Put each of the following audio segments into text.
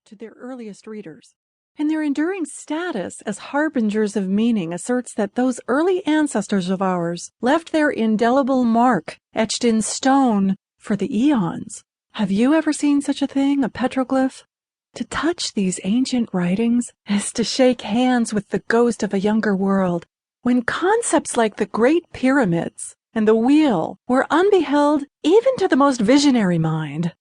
to their earliest readers. And their enduring status as harbingers of meaning asserts that those early ancestors of ours left their indelible mark etched in stone for the eons. Have you ever seen such a thing, a petroglyph? To touch these ancient writings is to shake hands with the ghost of a younger world, when concepts like the Great Pyramids and the wheel were unbeheld even to the most visionary mind.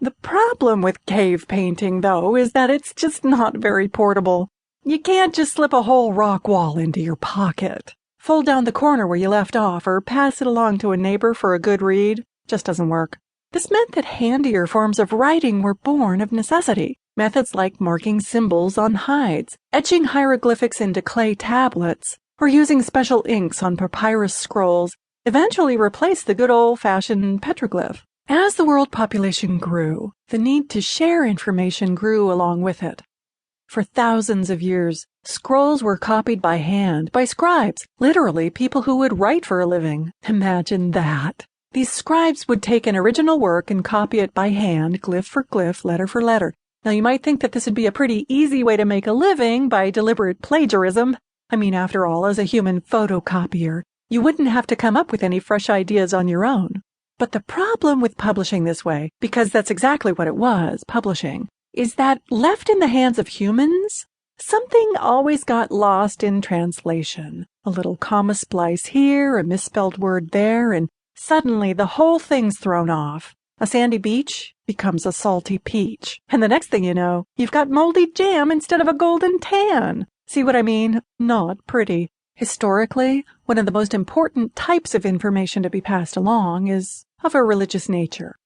The problem with cave painting, though, is that it's just not very portable. You can't just slip a whole rock wall into your pocket, fold down the corner where you left off, or pass it along to a neighbor for a good read. Just doesn't work. This meant that handier forms of writing were born of necessity. Methods like marking symbols on hides, etching hieroglyphics into clay tablets, or using special inks on papyrus scrolls eventually replaced the good old-fashioned petroglyph. As the world population grew, the need to share information grew along with it. For thousands of years, scrolls were copied by hand, by scribes, literally people who would write for a living. Imagine that. These scribes would take an original work and copy it by hand, glyph for glyph, letter for letter. Now, you might think that this would be a pretty easy way to make a living by deliberate plagiarism. I mean, after all, as a human photocopier, you wouldn't have to come up with any fresh ideas on your own. But the problem with publishing this way, because that's exactly what it was, publishing, is that left in the hands of humans, something always got lost in translation. A little comma splice here, a misspelled word there, and suddenly the whole thing's thrown off. A sandy beach becomes a salty peach. And the next thing you know, you've got moldy jam instead of a golden tan. See what I mean? Not pretty. Historically, one of the most important types of information to be passed along is of a religious nature.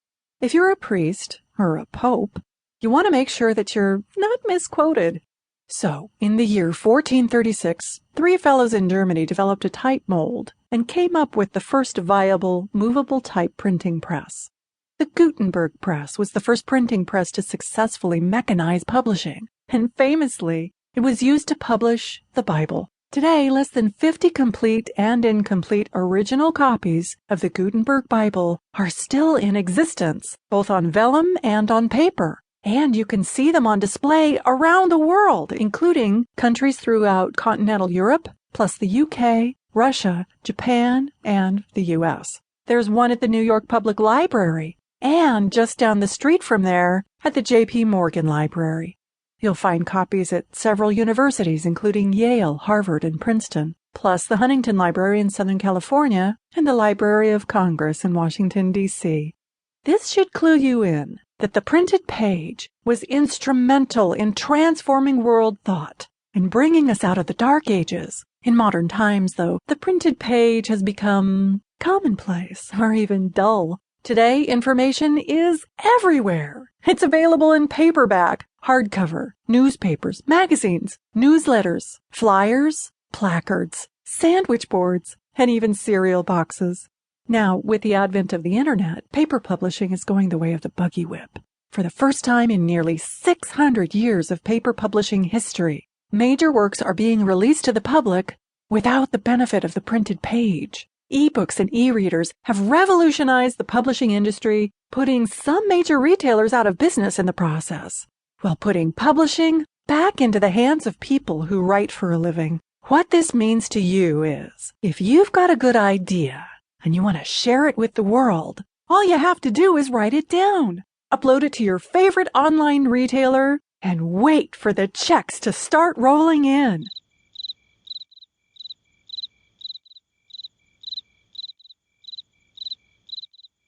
If you're a priest, or a pope, you want to make sure that you're not misquoted. So, in the year 1436, 3 fellows in Germany developed a type mold and came up with the first viable, movable type printing press. The Gutenberg press was the first printing press to successfully mechanize publishing, and famously, it was used to publish the Bible. Today, less than 50 complete and incomplete original copies of the Gutenberg Bible are still in existence, both on vellum and on paper. And you can see them on display around the world, including countries throughout continental Europe, plus the UK, Russia, Japan, and the US. There's one at the New York Public Library, and just down the street from there at the J.P. Morgan Library. You'll find copies at several universities, including Yale, Harvard, and Princeton, plus the Huntington Library in Southern California and the Library of Congress in Washington, D.C. This should clue you in that the printed page was instrumental in transforming world thought and bringing us out of the Dark Ages. In modern times, though, the printed page has become commonplace or even dull. Today, information is everywhere. It's available in paperback, hardcover, newspapers, magazines, newsletters, flyers, placards, sandwich boards, and even cereal boxes. Now, with the advent of the internet, paper publishing is going the way of the buggy whip. For the first time in nearly 600 years of paper publishing history, major works are being released to the public without the benefit of the printed page. E-books and e-readers have revolutionized the publishing industry, putting some major retailers out of business in the process, while putting publishing back into the hands of people who write for a living. What this means to you is, if you've got a good idea and you want to share it with the world, all you have to do is write it down, upload it to your favorite online retailer, and wait for the checks to start rolling in.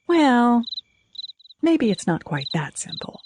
Well, maybe it's not quite that simple.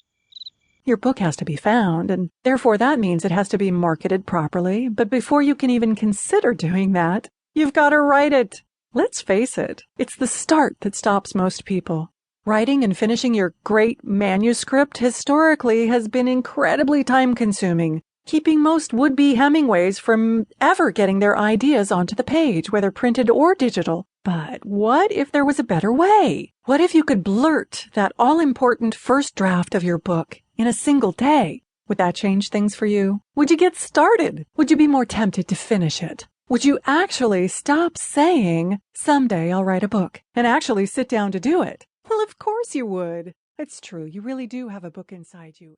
Your book has to be found, and therefore that means it has to be marketed properly, but before you can even consider doing that, you've got to write it. Let's face it, it's the start that stops most people. Writing and finishing your great manuscript historically has been incredibly time-consuming, keeping most would-be Hemingways from ever getting their ideas onto the page, whether printed or digital. But what if there was a better way? What if you could blurt that all-important first draft of your book in a single day? Would that change things for you? Would you get started? Would you be more tempted to finish it? Would you actually stop saying, "Someday I'll write a book," and actually sit down to do it? Well, of course you would. It's true, you really do have a book inside you.